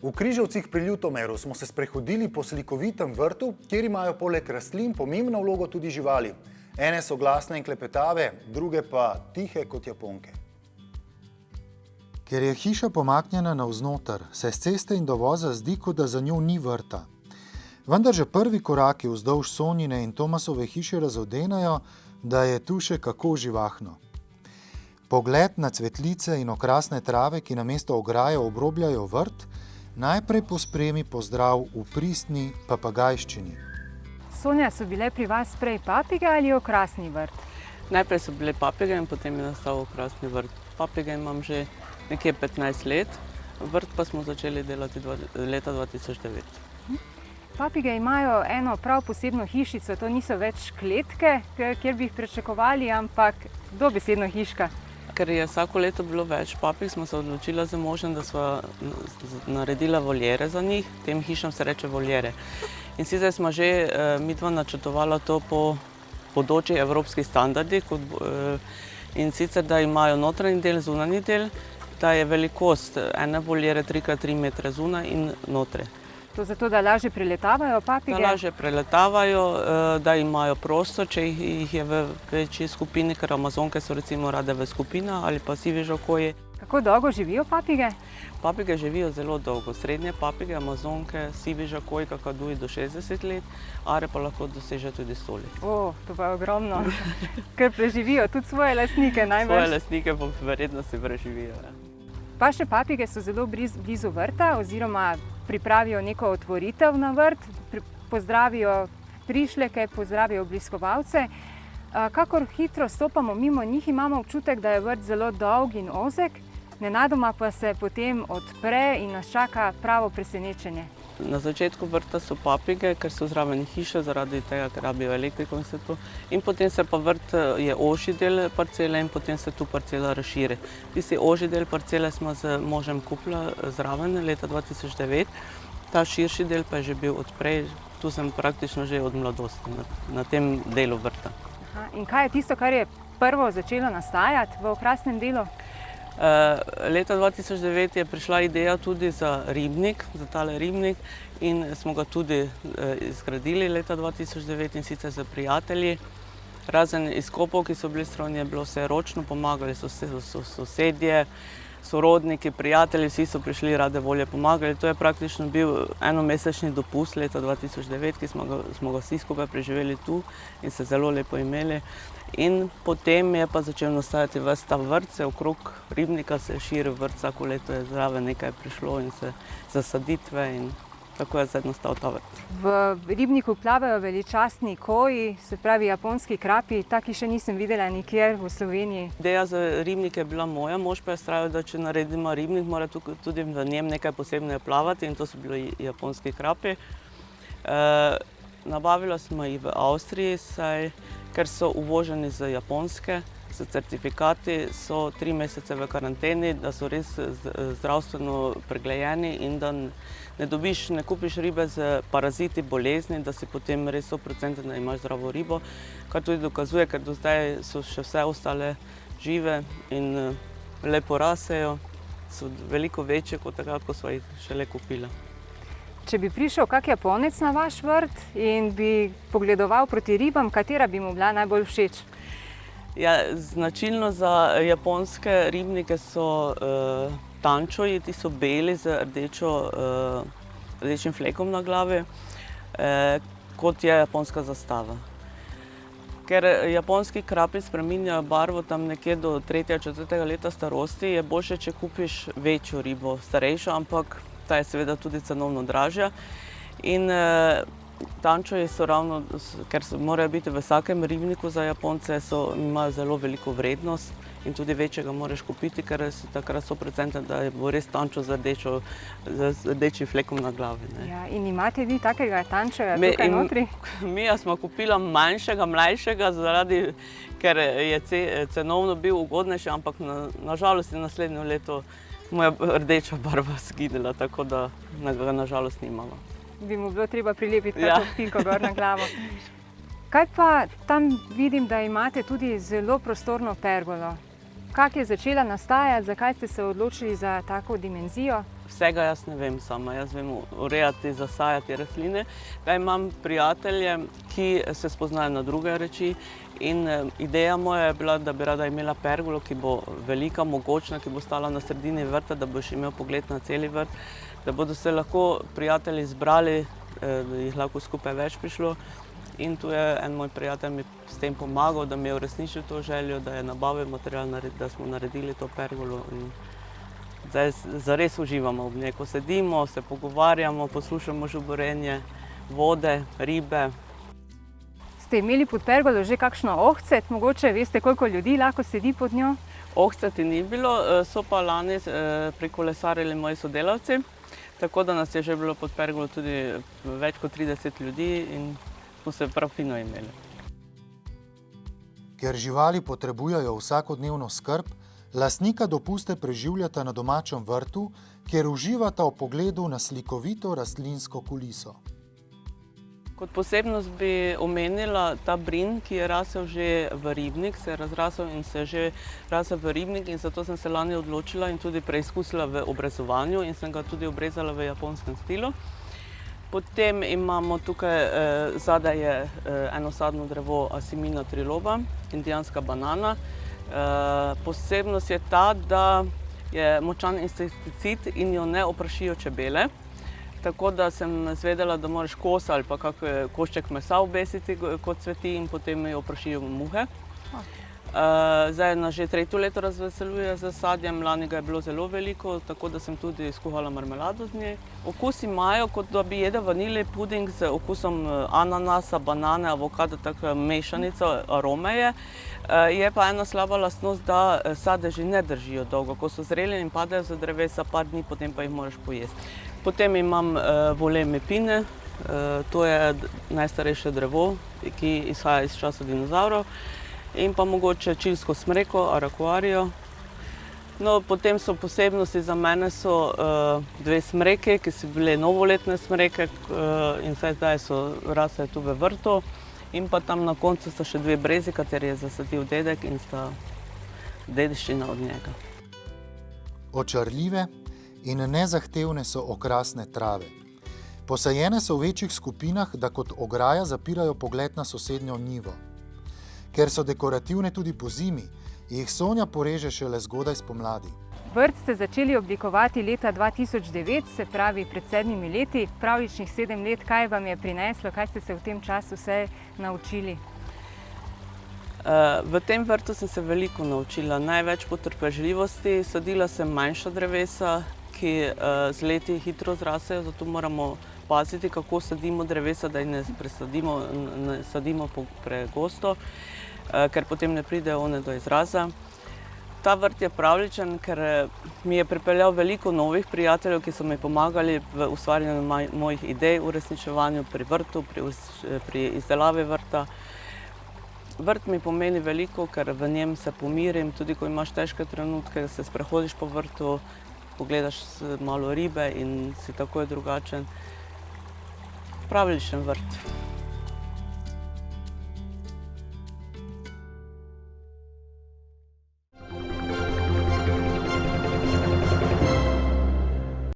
V Križevcih pri Ljutomeru smo se sprehodili po slikovitem vrtu, kjer imajo poleg rastlin pomembno vlogo tudi živali. Ene so glasne in klepetave, druge pa tihe kot japonke. Ker je hiša pomaknjena navznoter, se s ceste in dovoza zdi, kot da za njo ni vrta. Vendar že prvi koraki vzdolž Sonjine in Tomasove hiše razodenajo, da je tu še kako živahno. Pogled na cvetlice in okrasne trave, ki namesto ograje obrobljajo vrt, najprej pospremi pozdrav v pristni papagajščini. Sonja, so bile pri vas prej papige ali okrasni vrt? Najprej so bile papige in potem je nastal okrasni vrt. Papige imam že nekje 15 let, vrt pa smo začeli delati leta 2009. Papige imajo eno prav posebno hišico, to niso več kletke, kjer bi jih pričakovali, ampak dobesedno hiška. Ker je vsako leto bilo več papig, smo se odločila z možem, da sva naredila voljere za njih. Tem hišam se reče voljere. In sicer smo že midva načrtovala to po bodočih evropskih standardih. In sicer, da imajo notranji del, zunanji del, da je velikost ene voljere 3x3 metre zunaj in notri. To zato, da lažje preletavajo papige? Da lažje preletavajo, da imajo prostor, če jih je v večji skupini, ker amazonke so recimo rade v skupinah ali pa sivi žakoji. Kako dolgo živijo papige? Papige živijo zelo dolgo. Srednje papige, amazonke, sivi žakoji, kakaduji do 60 let, are pa lahko doseže tudi 100 let. O, to pa je ogromno. Ker preživijo tudi svoje lastnike največ. Svoje lastnike pa verjetno se preživijo. Vaše papige so zelo blizu vrta oziroma pripravijo neko otvoritev na vrt, pozdravijo prišleke, pozdravijo obiskovalce. Kakor hitro stopamo mimo njih, imamo občutek, da je vrt zelo dolg in ozek, nenadoma pa se potem odpre in nas čaka pravo presenečenje. Na začetku vrta so papige, ker so zraven hiše, zaradi tega, ker rabijo elektriko in vse to. In potem se pa vrt je ožji del parcele in potem se tu parcela razširi. Tisti ožji del parcele smo z možem kupila zraven leta 2009. Ta širši del pa je že bil odprej, tu sem praktično že od mladosti na tem delu vrta. Aha, in kaj je tisto, kar je prvo začelo nastajati v okrasnem delu? Leta 2009 je prišla ideja tudi za ribnik, za tale ribnik in smo ga tudi izgradili leta 2009 in sicer z prijatelji. Razen izkopov, ki so bili strani, je bilo vse ročno, pomagali so sosedje, sorodniki, prijatelji, vsi so prišli rade volje pomagali. To je praktično bil enomesečni dopust leta 2009, ki smo ga vsi skupaj preživeli tu in se zelo lepo imeli. In potem je pa začel nastajati ves ta vrt, se okrog ribnika se je širil vrt, vsako leto je zraven nekaj prišlo in se zasaditve in tako je zdaj nastal ta vrt. V ribniku plavajo veličastni koji, se pravi japonski krapi, taki še nisem videla nikjer v Sloveniji. Ideja za ribnik je bila moja, mož pa je vztrajal, da če naredimo ribnik, mora tudi v njem nekaj posebnega plavati in to so bili japonski krapi. Nabavila smo jih v Avstriji, ker so uvoženi z Japonske, s certifikati, so 3 mesece v karanteni, da so res zdravstveno pregledani in da ne kupiš ribe z paraziti, bolezni, da si potem res 100% da imaš zdravo ribo, kar tudi dokazuje, ker do zdaj so še vse ostale žive in lepo rasejo, so veliko večje kot takrat, ko sva jih šele kupila. Če bi prišel kak Japonec na vaš vrt in bi pogledoval proti ribam, katera bi mu bila najbolj všeč? Ja, značilno za japonske ribnike so tančoji, ti so beli z rdečim flekom na glavi, kot je japonska zastava. Ker japonski krapi spreminjajo barvo tam nekje do 3. 4. leta starosti, je boljše, če kupiš večjo ribo, starejšo, ampak ta je seveda tudi cenovno dražja. In tančoji so ravno, ker morajo biti v vsakem ribniku za Japonce, imajo zelo veliko vrednost in tudi večjega moraš kupiti, ker so takrat 100%, da bo res tančo z rdečim flekom na glavi. Ja, in imate vi takega tančoja tukaj notri? Mi smo kupila manjšega, mlajšega, ker je cenovno bil ugodnejši, ampak nažalost je naslednjo leto moja rdeča barva zginila, tako da ga nažalost nimamo. Bi mu bilo treba prilepiti kakšno piko gor na glavo. Kaj pa tam vidim, da imate tudi zelo prostorno pergolo? Kako je začela nastajati, zakaj ste se odločili za tako dimenzijo? vsega jaz ne vem sama. Jaz vem urejati, zasajati rastline. Da imam prijatelje, ki se spoznajo na druge reči in ideja moja je bila, da bi rada imela pergolo, ki bo velika, mogočna, ki bo stala na sredini vrta, da boš imel pogled na celi vrt, da bodo se lahko prijatelji zbrali, da jih lahko skupaj več prišlo. In tu je en moj prijatelj mi s tem pomagal, da mi je uresničil to željo, da je nabavil material, da smo naredili to pergolo. In zdaj zares uživamo ob njej, ko sedimo, se pogovarjamo, poslušamo žuborenje, vode, ribe. Ste imeli pod pergolo že kakšno ohcet? Mogoče veste, koliko ljudi lahko sedi pod njo? Ohceti ni bilo, so pa lani prikolesarili moji sodelavci, tako da nas je že bilo pod pergolo tudi več kot 30 ljudi in smo se prav fino imeli. Ker živali potrebujejo vsakodnevno skrb, lastnika dopuste preživljata na domačem vrtu, kjer uživata ob pogledu na slikovito rastlinsko kuliso. Kot posebnost bi omenila ta brin, ki je rasel že v ribnik, se je razrasel in se je že rasel v ribnik in zato sem se lani odločila in tudi preizkusila v obrezovanju in sem ga tudi obrezala v japonskem stilu. Potem imamo tukaj, zadaj je enosadno drevo Asimina triloba, indijanska banana. Posebnost je ta, da je močan insekticid in jo ne oprašijo čebele. Tako da sem izvedela, da moraš kos ali pa kak košček mesa obesiti, ko cveti in potem jo oprašijo muhe. Zdaj nas že tretje leto razveseljuje z sadjem, lani ga je bilo zelo veliko, tako da sem tudi skuhala marmelado z njej. Okus imajo, kot da bi jedel vaniljev puding z okusom ananasa, banane, avokada, tako mešanica arome je. Je pa ena slaba lastnost, da sadeži ne držijo dolgo. Ko so zreli in padajo z drevesa par dni, potem pa jih moraš pojesti. Potem imam vole mepine, to je najstarejše drevo, ki izhaja iz časa dinozavrov. In pa mogoče čilsko smreko, arakuarijo. No, potem so posebnosti za mene so dve smreke, ki so bile novoletne smreke in zdaj so rasle tu v vrtu. In pa tam na koncu sta še dve brezi, kateri je zasadil dedek in sta dediščina od njega. Očarljive in nezahtevne so okrasne trave. Posajene so v večjih skupinah, da kot ograja zapirajo pogled na sosednjo njivo. Ker so dekorativne tudi po zimi, jih Sonja poreže šele zgodaj spomladi. Vrt ste začeli oblikovati leta 2009, se pravi pred 7 leti, pravličnih 7 let. Kaj vam je prineslo, kaj ste se v tem času vse naučili? V tem vrtu sem se veliko naučila, največ potrpežljivosti. Sadila sem manjša drevesa, ki z leti hitro zrasejo, zato moramo paziti, kako sadimo drevesa, da jih ne sadimo pregosto, ker potem ne pridejo one do izraza. Ta vrt je pravličen, ker mi je pripeljal veliko novih prijateljev, ki so mi pomagali v ustvarjanju mojih idej, uresničevanju pri vrtu, pri izdelavi vrta. Vrt mi pomeni veliko, ker v njem se pomirim, tudi ko imaš težke trenutke, se sprehodiš po vrtu, pogledaš malo ribe in si takoj drugačen. Pravličen vrt.